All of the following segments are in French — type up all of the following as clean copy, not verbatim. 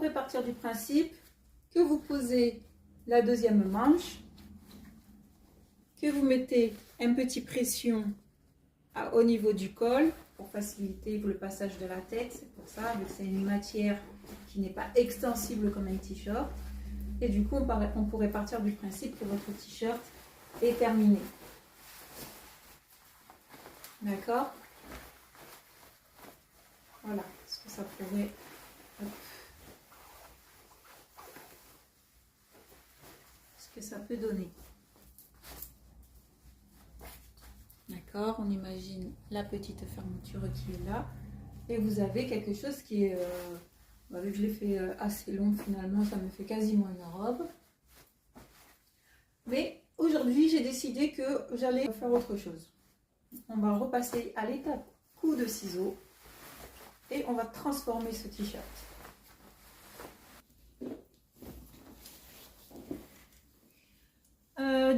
pourrez partir du principe que vous posez la deuxième manche, que vous mettez un petit pression au niveau du col pour faciliter le passage de la tête. C'est pour ça, vu que c'est une matière qui n'est pas extensible comme un t-shirt. Et du coup, on pourrait partir du principe que votre t-shirt est terminé. D'accord? Voilà ce que ça pourrait... ce que ça peut donner. D'accord, on imagine la petite fermeture qui est là. Et vous avez quelque chose qui est... vu que je l'ai fait assez long finalement, ça me fait quasiment une robe. Mais aujourd'hui, j'ai décidé que j'allais faire autre chose. On va repasser à l'étape coup de ciseaux. Et on va transformer ce t-shirt.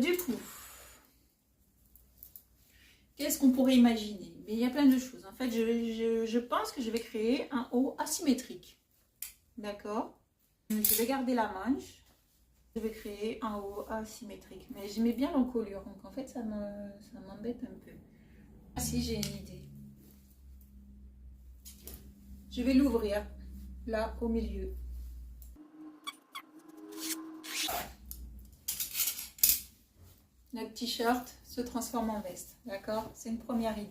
Du coup, qu'est-ce qu'on pourrait imaginer? Mais il y a plein de choses. En fait, je pense que je vais créer un haut asymétrique. D'accord? Je vais garder la manche. Je vais créer un haut asymétrique. Mais j'aimais bien l'encolure. Donc en fait, ça m'embête un peu. Ah si, j'ai une idée. Je vais l'ouvrir là au milieu. Notre t-shirt se transforme en veste. D'accord? C'est une première idée.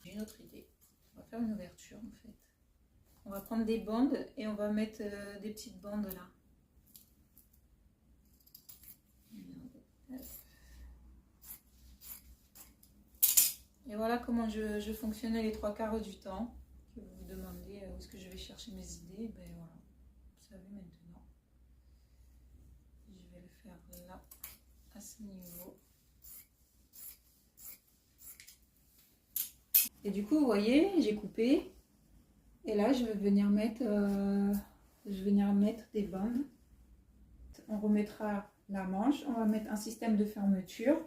J'ai une autre idée. On va faire une ouverture en fait. On va prendre des bandes et on va mettre des petites bandes là. Et voilà comment je fonctionnais les 3/4 du temps. Que vous vous demandez où est-ce que je vais chercher mes idées. Ben voilà, vous savez maintenant. Je vais le faire là, à ce niveau. Et du coup, vous voyez, j'ai coupé. Et là, je vais venir mettre des bandes. On remettra la manche. On va mettre un système de fermeture.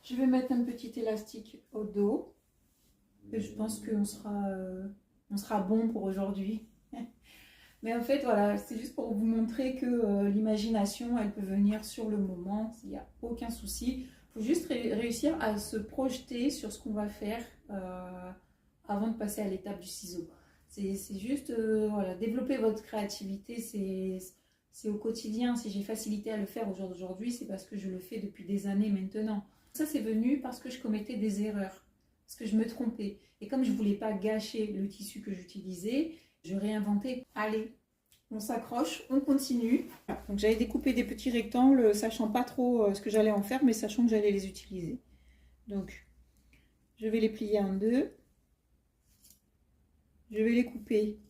Je vais mettre un petit élastique au dos. Et je pense qu'on sera bon pour aujourd'hui. Mais en fait, voilà, c'est juste pour vous montrer que l'imagination, elle peut venir sur le moment. Il n'y a aucun souci. Il faut juste réussir à se projeter sur ce qu'on va faire avant de passer à l'étape du ciseau. C'est juste, voilà, développer votre créativité, c'est au quotidien. Si j'ai facilité à le faire au jour d'aujourd'hui, c'est parce que je le fais depuis des années maintenant. Ça, c'est venu parce que je commettais des erreurs, parce que je me trompais. Et comme je ne voulais pas gâcher le tissu que j'utilisais, je réinventais. Allez, on s'accroche, on continue. Voilà. Donc j'avais découpé des petits rectangles, sachant pas trop ce que j'allais en faire, mais sachant que j'allais les utiliser. Donc, je vais les plier en deux. Je vais les couper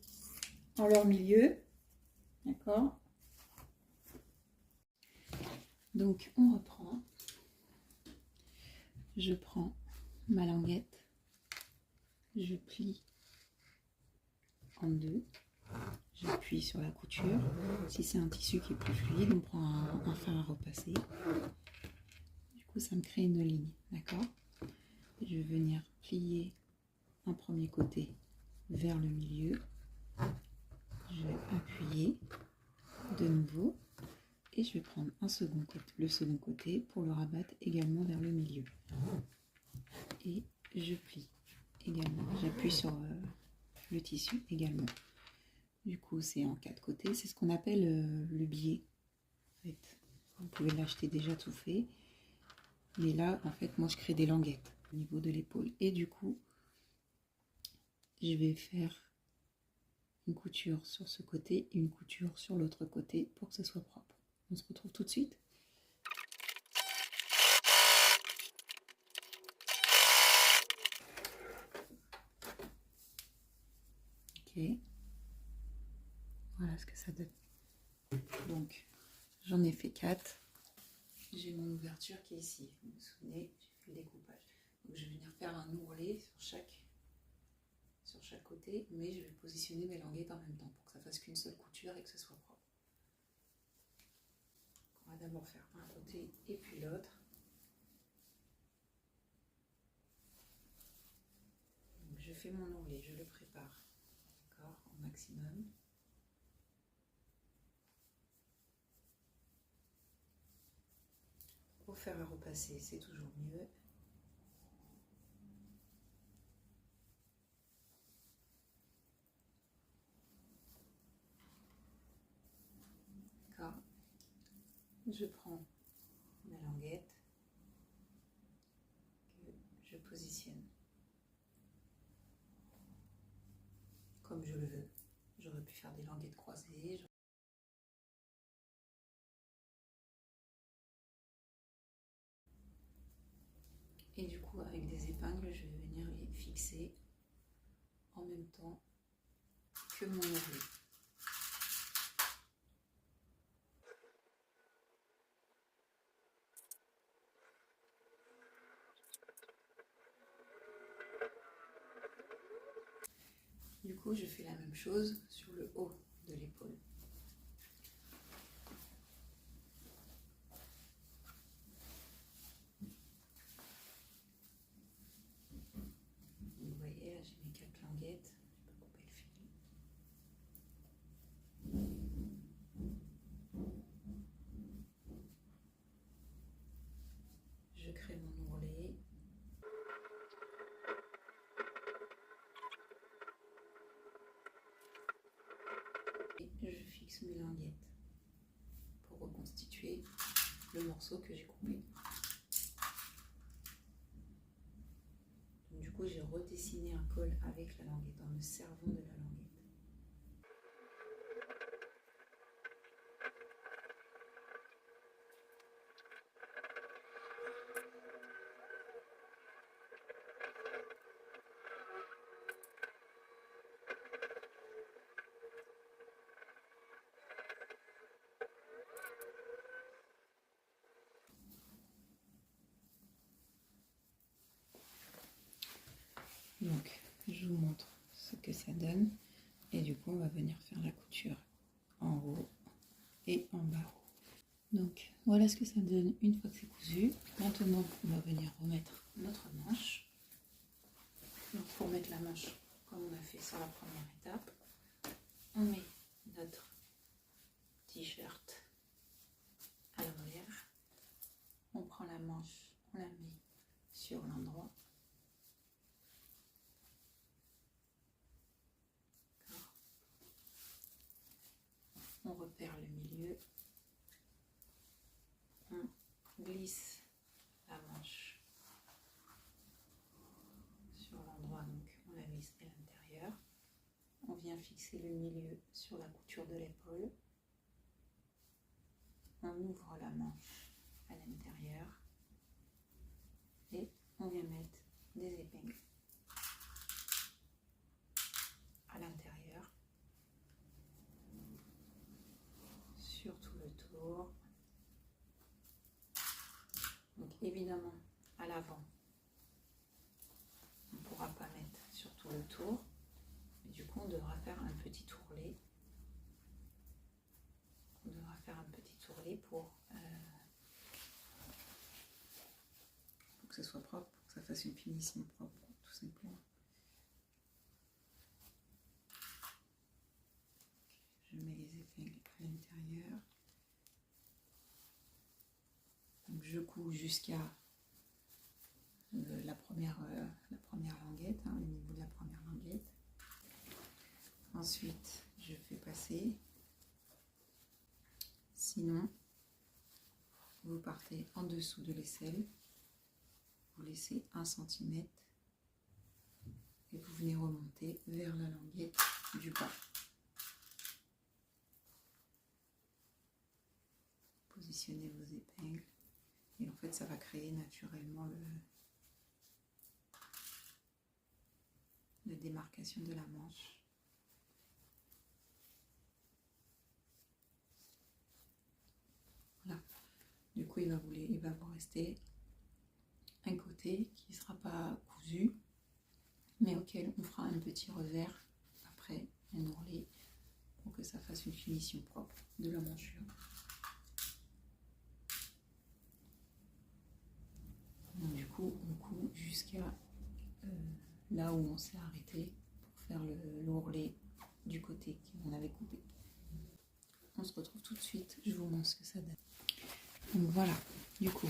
en leur milieu. D'accord? Donc, on reprend. Je prends ma languette. Je plie en deux. J'appuie sur la couture. Si c'est un tissu qui est plus fluide, on prend un fer à repasser. Du coup, ça me crée une ligne. D'accord? Je vais venir plier un premier côté vers le milieu. Je vais appuyer de nouveau. Et je vais prendre le second côté pour le rabattre également vers le milieu. Et je plie également. J'appuie sur le tissu également. Du coup, c'est en 4 côtés. C'est ce qu'on appelle le biais. En fait, vous pouvez l'acheter déjà tout fait. Mais là, en fait, moi, je crée des languettes au niveau de l'épaule. Et du coup, je vais faire une couture sur ce côté et une couture sur l'autre côté pour que ce soit propre. On se retrouve tout de suite. Ok. Voilà ce que ça donne. Donc, j'en ai fait 4. J'ai mon ouverture qui est ici. Vous vous souvenez, j'ai fait le découpage. Donc, je vais venir faire un ourlet sur chaque côté, mais je vais positionner mes languettes en même temps pour que ça fasse qu'une seule couture et que ce soit propre. On va d'abord faire un côté et puis l'autre. Je fais mon ourlet, je le prépare, d'accord, au maximum. faire à repasser, c'est toujours mieux. D'accord. Je prends ma languette que je positionne comme je le veux. J'aurais pu faire des languettes croisées. Et du coup, avec des épingles, je vais venir les fixer en même temps que mon ourlet. Du coup, je fais la même chose sur le haut de l'épaule. Vous voyez, là, j'ai mes 4 languettes. Je peux couper le fil. Je crée mon ourlet. Et je fixe mes languettes pour reconstituer le morceau que j'ai coupé. Donc, du coup, j'ai redessiné un col avec la languette, en me servant de la languette. Donc, je vous montre ce que ça donne. Et du coup, on va venir faire la couture en haut et en bas. Donc, voilà ce que ça donne une fois que c'est cousu. Maintenant, on va venir remettre notre manche. Donc, pour mettre la manche, comme on a fait sur la première étape, on met notre t-shirt à l'envers. On prend la manche, on la met sur l'endroit. On repère le milieu, on glisse la manche sur l'endroit, donc on la glisse à l'intérieur. On vient fixer le milieu sur la couture de l'épaule. On ouvre la manche à l'intérieur et on vient mettre des épingles à l'intérieur. Sur tout le tour. Donc évidemment à l'avant on ne pourra pas mettre sur tout le tour, mais du coup on devra faire un petit ourlet. On devra faire un petit ourlet pour que ce soit propre, pour que ça fasse une finition propre, tout simplement. Je mets les épingles à l'intérieur. Donc je couds jusqu'à la première languette, hein, au niveau de la première languette. Ensuite, je fais passer. Sinon, vous partez en dessous de l'aisselle, vous laissez 1 cm et vous venez remonter vers la languette du bas. Positionnez vos épingles et en fait ça va créer naturellement la démarcation de la manche. Voilà. Du coup il va vous rester un côté qui ne sera pas cousu, mais auquel on fera un petit revers après un ourlet pour que ça fasse une finition propre de la manchure. Donc, du coup on coud jusqu'à là où on s'est arrêté pour faire l'ourlet du côté qu'on avait coupé. On se retrouve tout de suite, je vous montre ce que ça donne. Donc voilà, du coup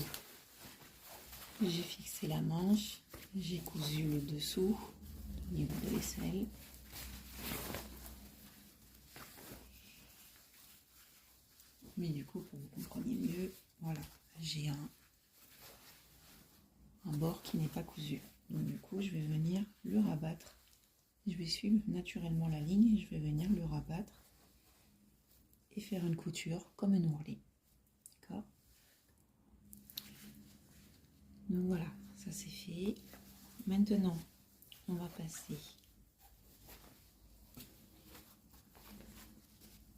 J'ai fixé la manche, j'ai cousu le dessous au niveau de l'aisselle. Mais du coup, pour que vous compreniez mieux, voilà, j'ai un bord qui n'est pas cousu. Donc du coup, je vais venir le rabattre. Je vais suivre naturellement la ligne et je vais venir le rabattre et faire une couture comme un ourlet. D'accord? Donc voilà, ça c'est fait. Maintenant, on va passer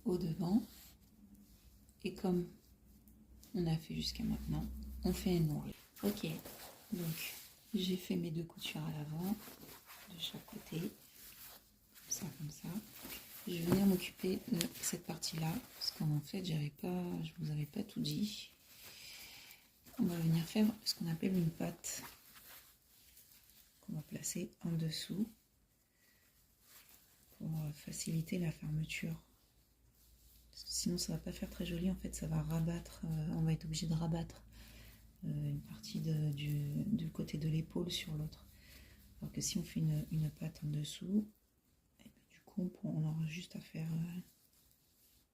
au devant. Et comme on a fait jusqu'à maintenant, on fait un ourlet. Ok, donc j'ai fait mes 2 coutures à l'avant, de chaque côté, comme ça. Je vais venir m'occuper de cette partie-là, parce qu'en fait, je vous avais pas tout dit. On va venir faire ce qu'on appelle une patte, qu'on va placer en dessous, pour faciliter la fermeture. Parce que sinon, ça va pas faire très joli, en fait, ça va rabattre, on va être obligé de rabattre une partie du côté de l'épaule sur l'autre. Alors que si on fait une patte en dessous, du coup on aura juste à faire,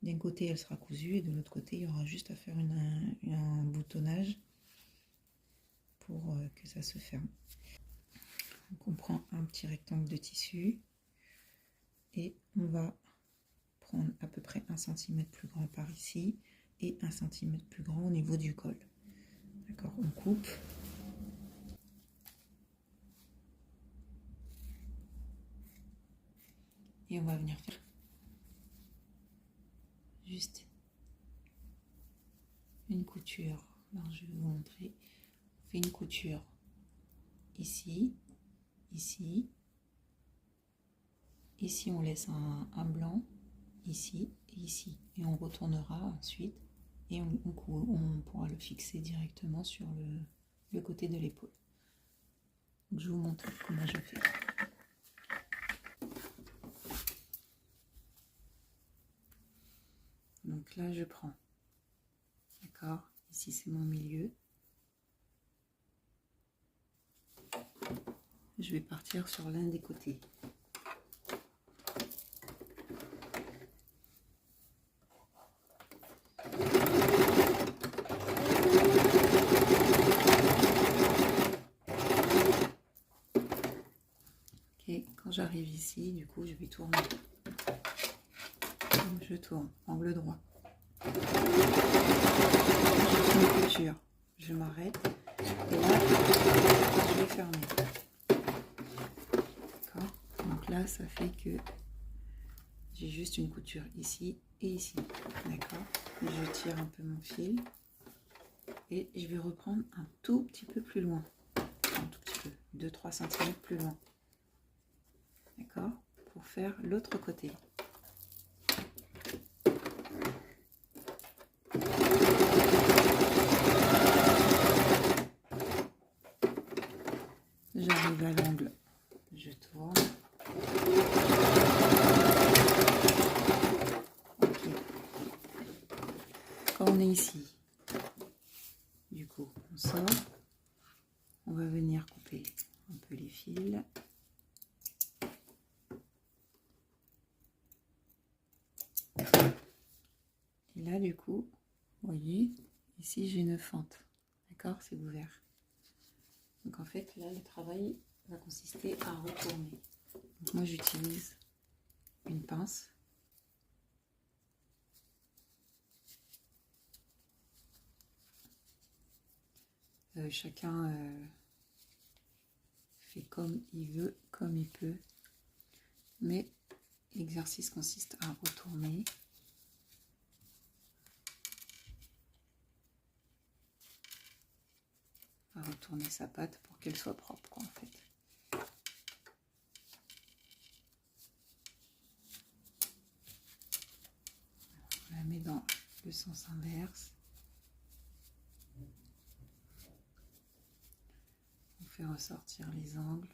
d'un côté elle sera cousue et de l'autre côté il y aura juste à faire un boutonnage pour que ça se ferme. Donc on prend un petit rectangle de tissu et on va prendre à peu près 1 cm plus grand par ici et 1 cm plus grand au niveau du col. D'accord, on coupe. Et on va venir faire juste une couture. Alors je vais vous montrer. On fait une couture ici, ici. Ici on laisse un blanc, ici et ici. Et on retournera ensuite et on pourra le fixer directement sur le côté de l'épaule. Je vous montre comment je fais. Donc là je prends, d'accord, ici c'est mon milieu. Je vais partir sur l'un des côtés. Ok, quand j'arrive ici, du coup je vais tourner. Je tourne, angle droit. Je fais une couture, je m'arrête et là je vais fermer. D'accord? Donc là ça fait que j'ai juste une couture ici et ici. D'accord? Je tire un peu mon fil et je vais reprendre un tout petit peu plus loin. Un tout petit peu, 2-3 cm plus loin. D'accord? Pour faire l'autre côté. J'arrive à l'angle, je tourne. Ok. Quand on est ici, du coup, on sort. On va venir couper un peu les fils. Et là, du coup, vous voyez, ici j'ai une fente. D'accord? C'est ouvert. Donc en fait, là, le travail va consister à retourner. Donc moi, j'utilise une pince. Chacun fait comme il veut, comme il peut. Mais l'exercice consiste à retourner. À retourner sa pâte pour qu'elle soit propre, quoi, en fait. On la met dans le sens inverse. On fait ressortir les angles.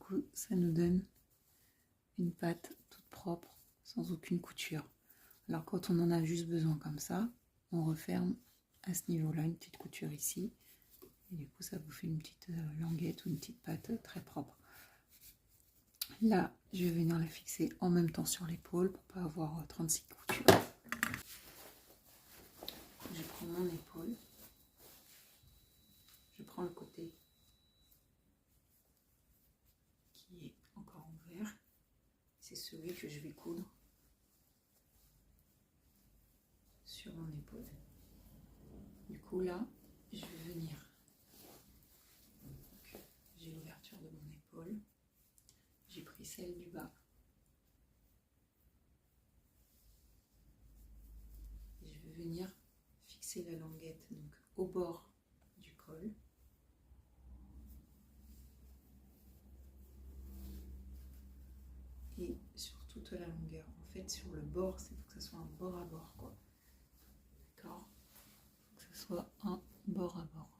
coup, ça nous donne une patte toute propre, sans aucune couture. Alors quand on en a juste besoin comme ça, on referme à ce niveau-là, une petite couture ici. Et du coup, ça vous fait une petite languette ou une petite patte très propre. Là, je vais venir la fixer en même temps sur l'épaule pour pas avoir 36 coutures. Je prends mon épaule. Je prends le côté qui est encore ouvert. C'est celui que je vais coudre sur mon épaule. Du coup, là, je vais venir. J'ai l'ouverture de mon épaule. J'ai pris celle du bas. Et je vais venir fixer la languette donc au bord du col. Et sur toute la longueur. En fait, sur le bord, c'est pour que ce soit un bord à bord, quoi. D'accord? Que ce soit un bord à bord.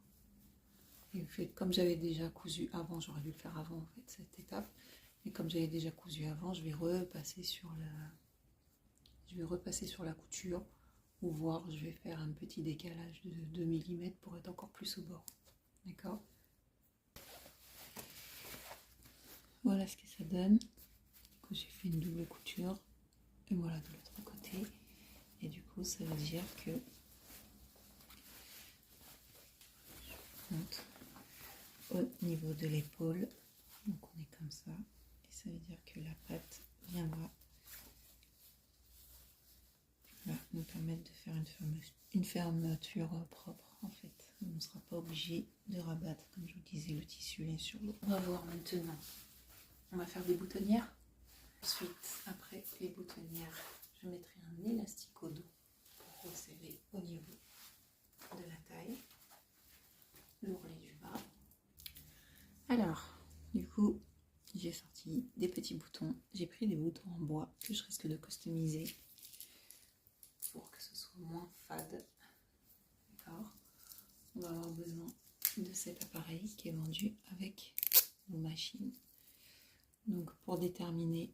Et en fait, comme j'avais déjà cousu avant, j'aurais dû le faire avant, en fait, cette étape. Et comme j'avais déjà cousu avant, je vais repasser sur la couture, ou voir, je vais faire un petit décalage de 2 mm pour être encore plus au bord. D'accord? Voilà ce que ça donne. J'ai fait une double couture, et voilà de l'autre côté. Et du coup, ça veut dire que je monte au niveau de l'épaule. Donc on est comme ça. Et ça veut dire que la patte viendra nous permettre de faire une fermeture propre en fait. On ne sera pas obligé de rabattre, comme je vous disais, le tissu l'un sur l'autre. On va voir maintenant. On va faire des boutonnières. Ensuite, après les boutonnières, je mettrai un élastique au dos pour resserrer au niveau de la taille, l'ourlet du bas. Alors, du coup, j'ai sorti des petits boutons. J'ai pris des boutons en bois que je risque de customiser pour que ce soit moins fade. D'accord? On va avoir besoin de cet appareil qui est vendu avec nos machines. Donc, pour déterminer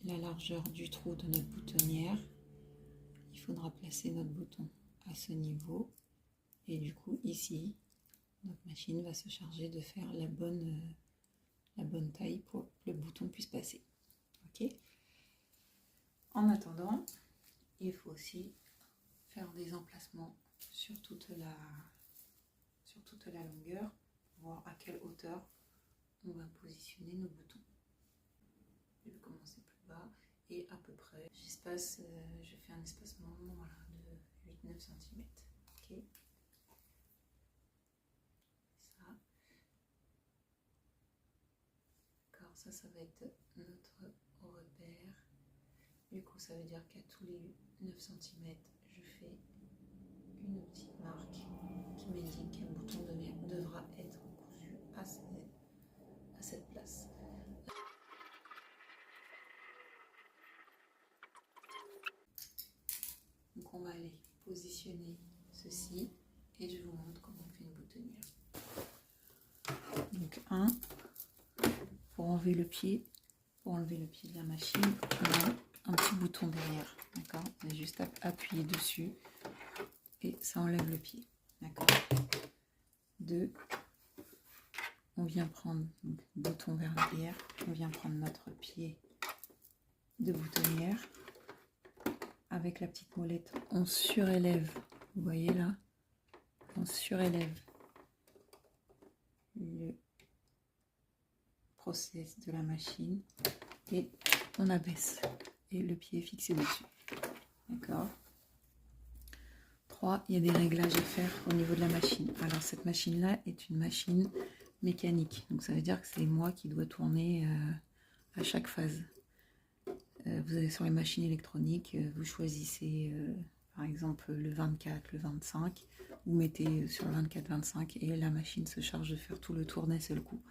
la largeur du trou de notre boutonnière, il faudra placer notre bouton à ce niveau. Et du coup, ici, notre machine va se charger de faire la bonne taille pour que le bouton puisse passer. Ok? En attendant, il faut aussi faire des emplacements sur toute la longueur, pour voir à quelle hauteur on va positionner nos boutons. Je vais commencer plus bas et à peu près, je fais un espacement voilà, de 8-9 cm. Ok? Ça va être notre repère. Du coup, ça veut dire qu'à tous les 9 cm, je fais une petite marque qui m'indique qu'un bouton devra être cousu à cette place. Donc, on va aller positionner ceci et je vous montre comment on fait une boutonnière. Donc, pour enlever le pied de la machine, on a un petit bouton derrière, d'accord? On a juste à appuyer dessus et ça enlève le pied, d'accord? 2, on vient prendre donc, le bouton vers l'arrière, on vient prendre notre pied de boutonnière. Avec la petite molette, on surélève, vous voyez là, on surélève le process de la machine et on abaisse et le pied est fixé dessus, d'accord? 3, il y a des réglages à faire au niveau de la machine. Alors cette machine là est une machine mécanique, donc ça veut dire que c'est moi qui dois tourner à chaque phase. Vous avez sur les machines électroniques, vous choisissez par exemple le 24, le 25, vous mettez sur le 24-25 et la machine se charge de faire tout le tour d'un seul coup.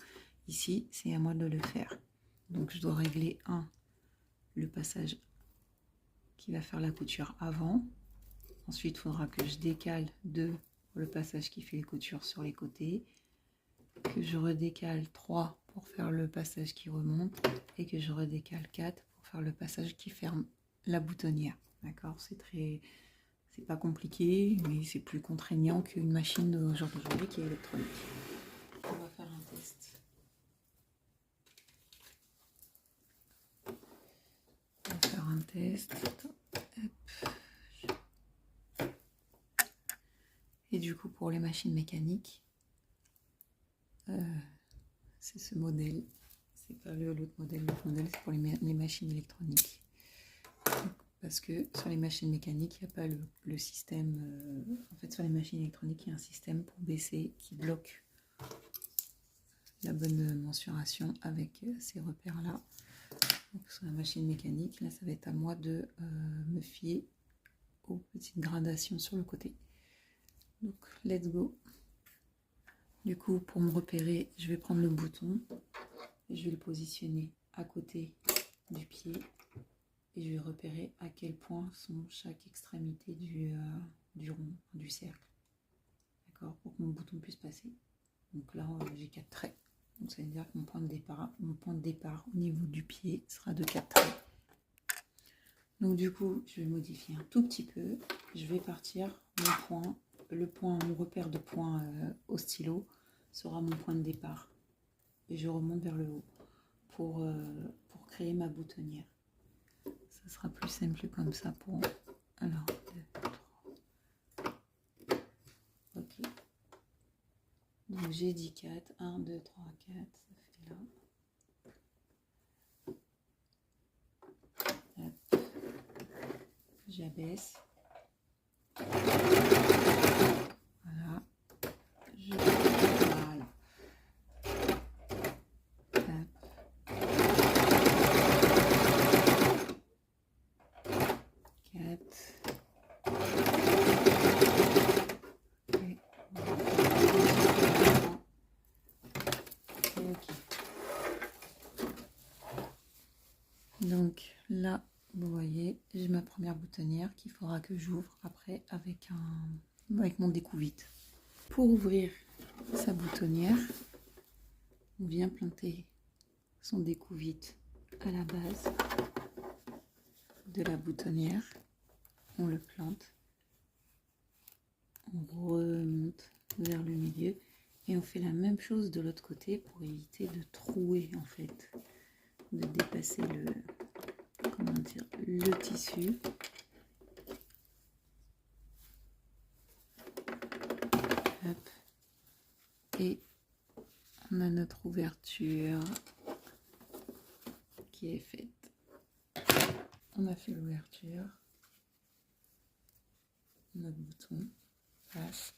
Ici, c'est à moi de le faire. Donc je dois régler le passage qui va faire la couture avant. Ensuite, il faudra que je décale 2 pour le passage qui fait les coutures sur les côtés. Que je redécale 3 pour faire le passage qui remonte et que je redécale 4 pour faire le passage qui ferme la boutonnière. D'accord, c'est pas compliqué, mais c'est plus contraignant qu'une machine d'aujourd'hui qui est électronique. On va faire un test. On va faire un test. Hop. Et du coup, pour les machines mécaniques, c'est ce modèle. C'est pas l'autre modèle. L'autre modèle, c'est pour les machines électroniques. Parce que sur les machines mécaniques, il n'y a pas le système. En fait, sur les machines électroniques, il y a un système pour baisser qui bloque la bonne mensuration avec ces repères-là. Donc, sur la machine mécanique, là, ça va être à moi de me fier aux petites gradations sur le côté. Donc, let's go. Du coup, pour me repérer, je vais prendre le bouton et je vais le positionner à côté du pied. Et je vais repérer à quel point sont chaque extrémité du rond, du cercle. D'accord, pour que mon bouton puisse passer. Donc là, j'ai 4 traits. Donc ça veut dire que mon point de départ au niveau du pied sera de 4 traits. Donc du coup, je vais modifier un tout petit peu. Je vais partir mon repère de point au stylo sera mon point de départ. Et je remonte vers le haut pour créer ma boutonnière. Ça sera plus simple comme ça pour... Alors, 2, 3. Ok. Donc j'ai dit 4. 1, 2, 3, 4. Ça fait là. Hop. J'abaisse. Voilà. Voilà. Hop. 4. Donc là, vous voyez, j'ai ma première boutonnière qu'il faudra que j'ouvre après avec mon découvite. Pour ouvrir sa boutonnière, on vient planter son découvite à la base de la boutonnière. On le plante, on remonte vers le milieu et on fait la même chose de l'autre côté pour éviter de trouer en fait, de dépasser le tissu. Hop. Et on a notre ouverture qui est faite. On a fait l'ouverture, notre bouton passe.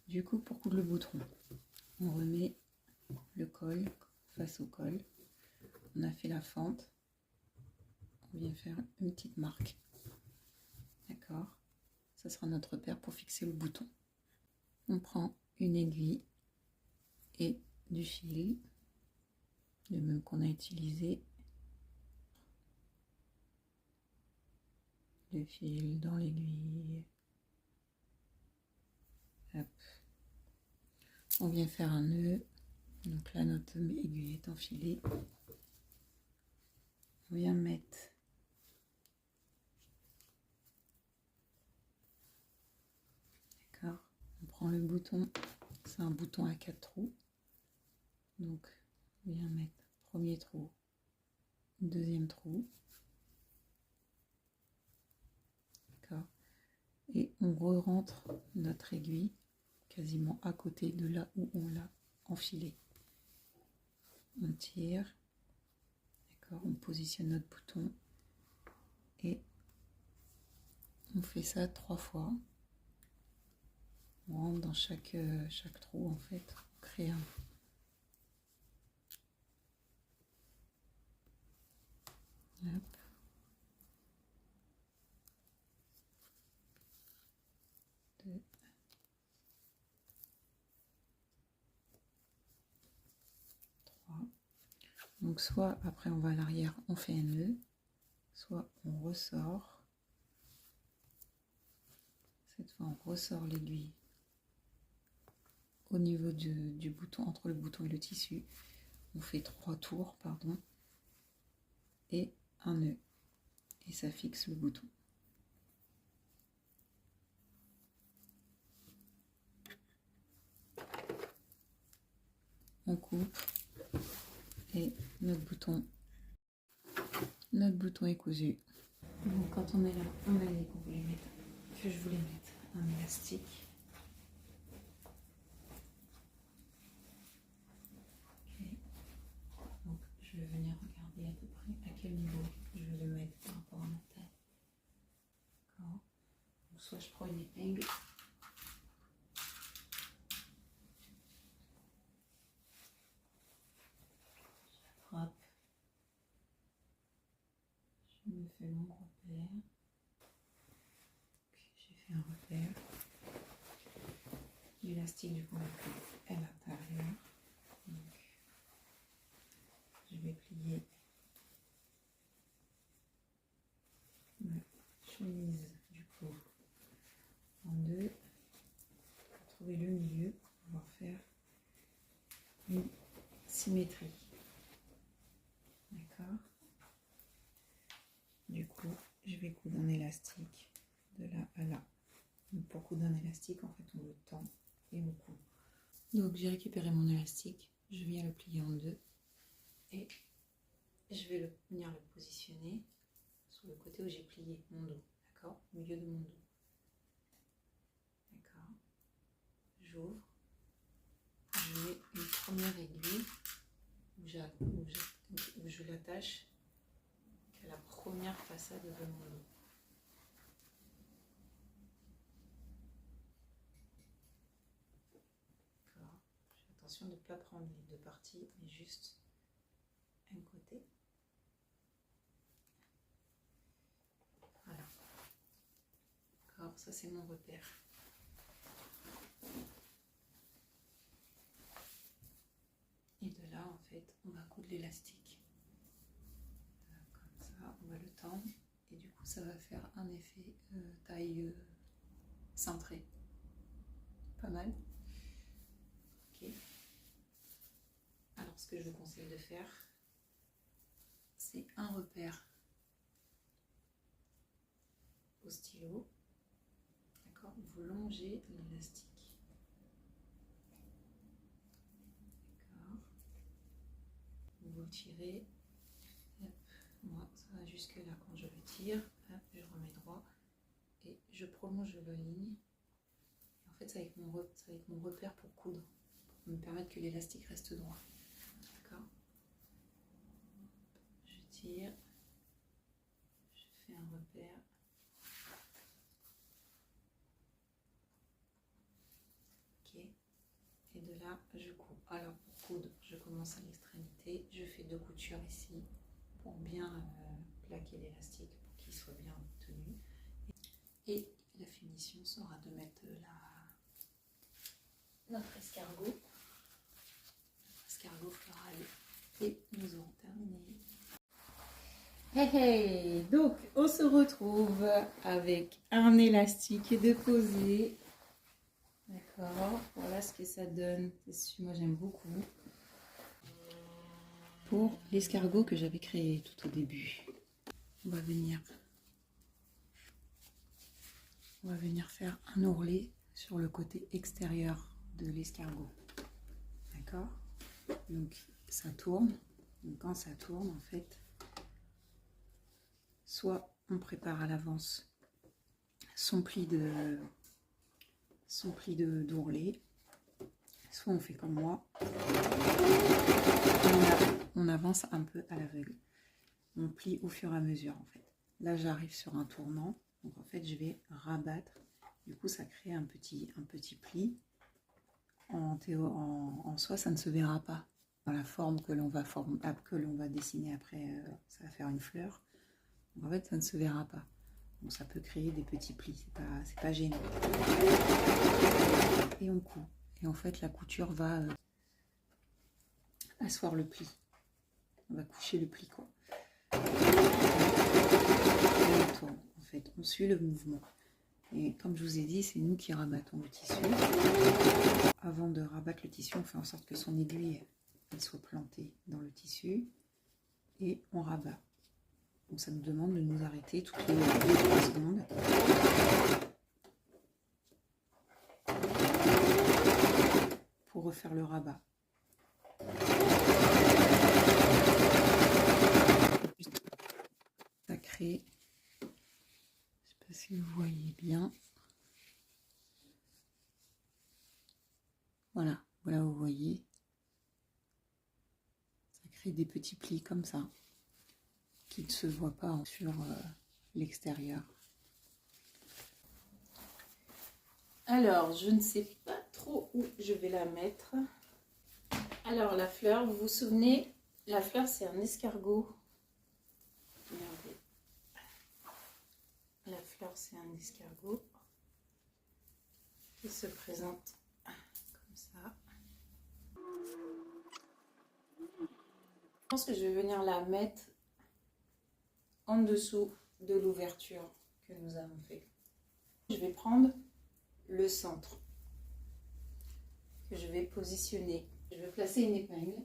Du coup, pour coudre le bouton, on remet le col face au col. On a fait la fente. On vient faire une petite marque. D'accord? Ça sera notre repère pour fixer le bouton. On prend une aiguille et du fil, le même qu'on a utilisé. Le fil dans l'aiguille. Hop. On vient faire un nœud. Donc là, notre aiguille est enfilée. On vient mettre on prend le bouton, c'est un bouton à 4 trous. Donc, on vient mettre premier trou, deuxième trou. D'accord. Et on re-rentre notre aiguille quasiment à côté de là où on l'a enfilé. On tire. D'accord. On positionne notre bouton. Et on fait ça 3 fois. On rentre dans chaque trou en fait. On crée un. Hop. Deux. Trois. Donc soit après on va à l'arrière, on fait un nœud, soit on ressort. Cette fois on ressort l'aiguille au niveau du bouton, entre le bouton et le tissu. on fait 3 tours, pardon, et un nœud. Et ça fixe le bouton. On coupe et notre bouton est cousu. Donc quand on est là, on a dit que je voulais mettre un élastique. Okay. Donc je vais venir regarder à peu près à quel niveau je vais le mettre par rapport à ma taille. D'accord. Donc soit je prends une épingle. J'attrape. Je me fais mon repère. J'ai fait un repère. L'élastique du coup est à l'intérieur. Donc je vais plier ma chemise du coup en deux pour trouver le milieu, pour pouvoir faire une symétrie. D'accord. Du coup, je vais coudre un élastique de là à là. Donc pour coudre un élastique, en fait, on le tend et on coud. Donc j'ai récupéré mon élastique, je viens le plier en deux et je vais venir le positionner sur le côté où j'ai plié mon dos, d'accord, au milieu de mon dos. D'accord. J'ouvre, je mets une première aiguille où je l'attache à la première façade de mon dos. D'accord. J'ai attention de ne pas prendre les deux parties, mais juste un côté. Voilà. D'accord, ça c'est mon repère. Et de là, en fait, on va coudre l'élastique. Comme ça, on va le tendre. Et du coup, ça va faire un effet taille cintrée. Pas mal. Ok. Alors, ce que je vous conseille de faire, c'est un repère au stylo. D'accord. Vous longez l'élastique. D'accord. Vous le tirez. Hop. Moi, ça va jusque là quand je le tire. Hop, je remets droit et je prolonge la ligne. Et en fait, c'est avec mon repère pour coudre, pour me permettre que l'élastique reste droit. D'accord. Je tire. Je fais un repère. Ok. Et de là, je couds. Alors, pour coudre, je commence à l'extrémité. Je fais 2 coutures ici pour bien plaquer l'élastique, pour qu'il soit bien tenu. Et la finition sera de mettre notre escargot floral. Et nous aurons terminé. Hey hey, donc on se retrouve avec un élastique déposé. D'accord, voilà ce que ça donne. Moi j'aime beaucoup. Pour l'escargot que j'avais créé tout au début, on va venir faire un ourlet sur le côté extérieur de l'escargot. D'accord? Donc ça tourne. Donc quand ça tourne, en fait, soit on prépare à l'avance son pli d'ourlet, soit on fait comme moi, on avance un peu à l'aveugle. On plie au fur et à mesure en fait. Là j'arrive sur un tournant, donc en fait je vais rabattre. Du coup ça crée un petit pli. En soi ça ne se verra pas dans la forme que l'on va dessiner après. Ça va faire une fleur. Donc en fait ça ne se verra pas. Donc ça peut créer des petits plis, c'est pas gênant. Et on coud. Et en fait la couture va asseoir le pli. On va coucher le pli quoi. Et on tourne. En fait, on suit le mouvement. Et comme je vous ai dit, c'est nous qui rabattons le tissu. Avant de rabattre le tissu, on fait en sorte que son aiguille soit planté dans le tissu et on rabat. Donc ça nous demande de nous arrêter toutes les 2-3 secondes. Pour refaire le rabat. Ça crée, je ne sais pas si vous voyez bien. Voilà, voilà, vous voyez. Ça crée des petits plis comme ça, qui ne se voient pas sur l'extérieur. Alors, je ne sais pas trop où je vais la mettre. Alors, la fleur, vous vous souvenez, la fleur, c'est un escargot. Regardez. La fleur, c'est un escargot qui se présente comme ça. Je pense que je vais venir la mettre en dessous de l'ouverture que nous avons fait. Je vais prendre le centre que je vais positionner. Je vais placer une épingle.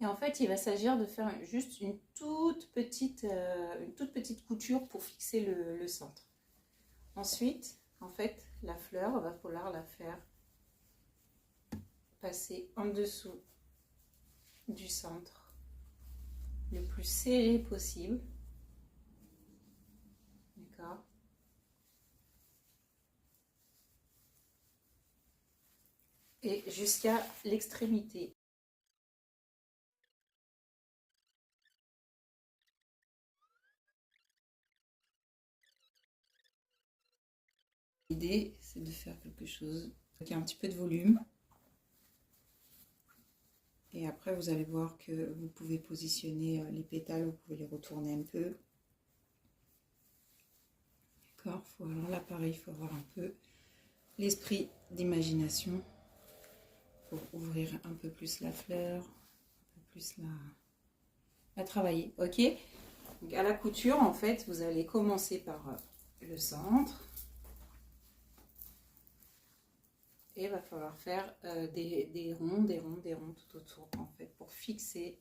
Et en fait, il va s'agir de faire juste une toute petite couture pour fixer le centre. Ensuite, en fait, la fleur, il va falloir la faire passer en dessous du centre, le plus serré possible. D'accord ? Et jusqu'à l'extrémité. L'idée, c'est de faire quelque chose qui a un petit peu de volume. Et après, vous allez voir que vous pouvez positionner les pétales, vous pouvez les retourner un peu. D'accord ? Alors là, pareil, il faut avoir un peu l'esprit d'imagination pour ouvrir un peu plus la fleur, un peu plus la travailler. Ok ? Donc à la couture, en fait, vous allez commencer par le centre. Et il va falloir faire des ronds tout autour, en fait, pour fixer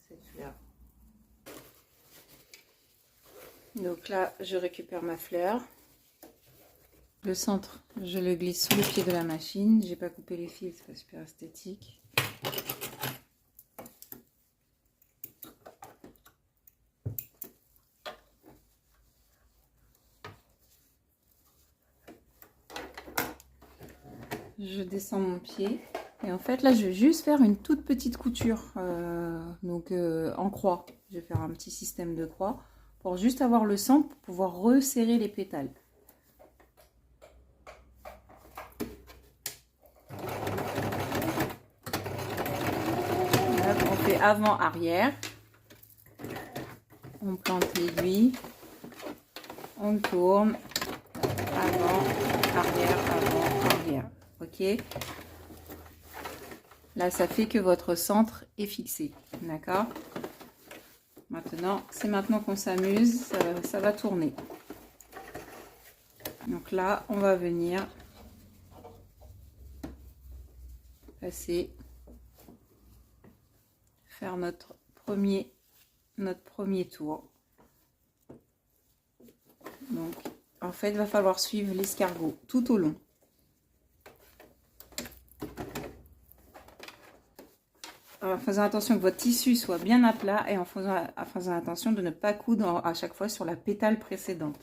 cette fleur. Donc là, je récupère ma fleur. Le centre, je le glisse sous le pied de la machine. J'ai pas coupé les fils, c'est pas super esthétique. Je descends mon pied et en fait là je vais juste faire une toute petite couture en croix. Je vais faire un petit système de croix pour juste avoir le centre pour pouvoir resserrer les pétales. Là, on fait avant-arrière, on plante l'aiguille, on tourne, avant, arrière. Ok, là ça fait que votre centre est fixé, d'accord. Maintenant, c'est maintenant qu'on s'amuse, ça va tourner. Donc là, on va venir passer, faire notre premier tour. Donc, en fait, il va falloir suivre l'escargot tout au long. En faisant attention que votre tissu soit bien à plat et en faisant attention de ne pas coudre à chaque fois sur la pétale précédente.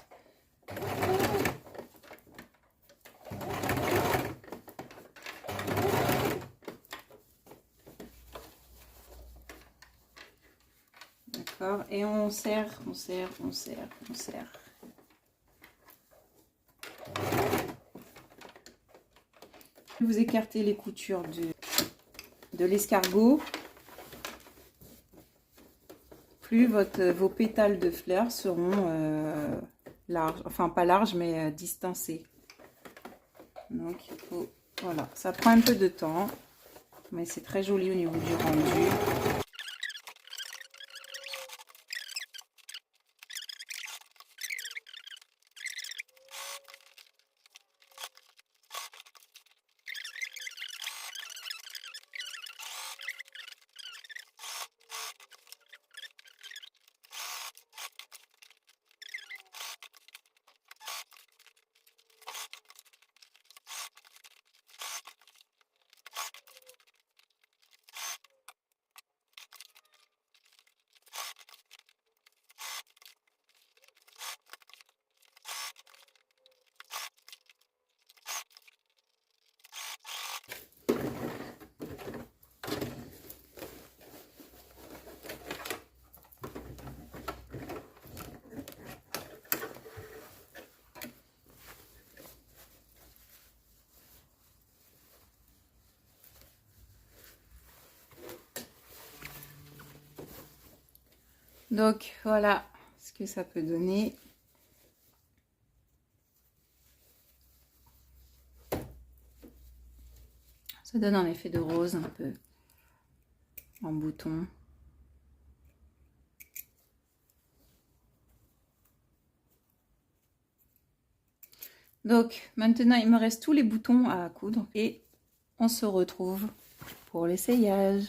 D'accord, et on serre. Vous écartez les coutures de l'escargot, plus vos pétales de fleurs seront larges, enfin pas larges mais distancés. Donc il faut, voilà, ça prend un peu de temps, mais c'est très joli au niveau du rendu. Donc voilà ce que ça peut donner. Ça donne un effet de rose un peu en bouton. Donc maintenant il me reste tous les boutons à coudre et on se retrouve pour l'essayage.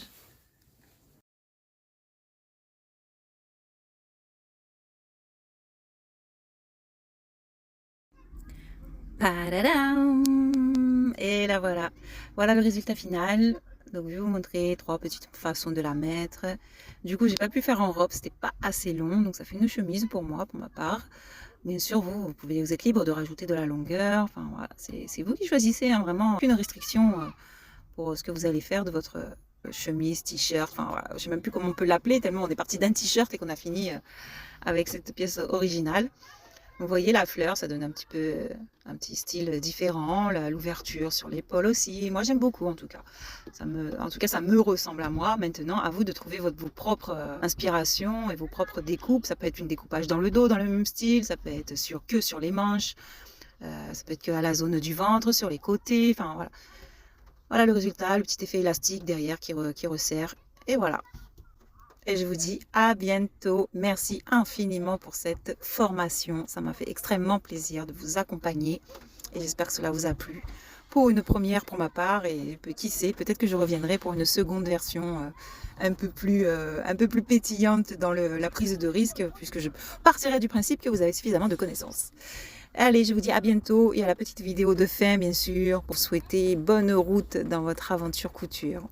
Tadadam! Et là voilà, voilà le résultat final. Donc je vais vous montrer 3 petites façons de la mettre. Du coup j'ai pas pu faire en robe, c'était pas assez long, donc ça fait une chemise pour moi, pour ma part. Bien sûr vous pouvez, vous êtes libre de rajouter de la longueur. Enfin voilà, c'est vous qui choisissez, hein, vraiment aucune restriction pour ce que vous allez faire de votre chemise, t-shirt. Enfin voilà, je sais même plus comment on peut l'appeler tellement on est parti d'un t-shirt et qu'on a fini avec cette pièce originale. Vous voyez la fleur, ça donne un petit peu un petit style différent, l'ouverture sur l'épaule aussi. Moi j'aime beaucoup en tout cas. En tout cas ça me ressemble à moi. Maintenant à vous de trouver vos propres inspirations et vos propres découpes. Ça peut être une découpage dans le dos dans le même style, ça peut être que sur les manches, ça peut être que à la zone du ventre, sur les côtés. Enfin voilà. Voilà le résultat, le petit effet élastique derrière qui resserre. Et voilà. Et je vous dis à bientôt. Merci infiniment pour cette formation. Ça m'a fait extrêmement plaisir de vous accompagner. Et j'espère que cela vous a plu. Pour une première pour ma part. Et qui sait, peut-être que je reviendrai pour une seconde version un peu plus pétillante dans la prise de risque. Puisque je partirai du principe que vous avez suffisamment de connaissances. Allez, je vous dis à bientôt. Et à la petite vidéo de fin, bien sûr, pour souhaiter bonne route dans votre aventure couture.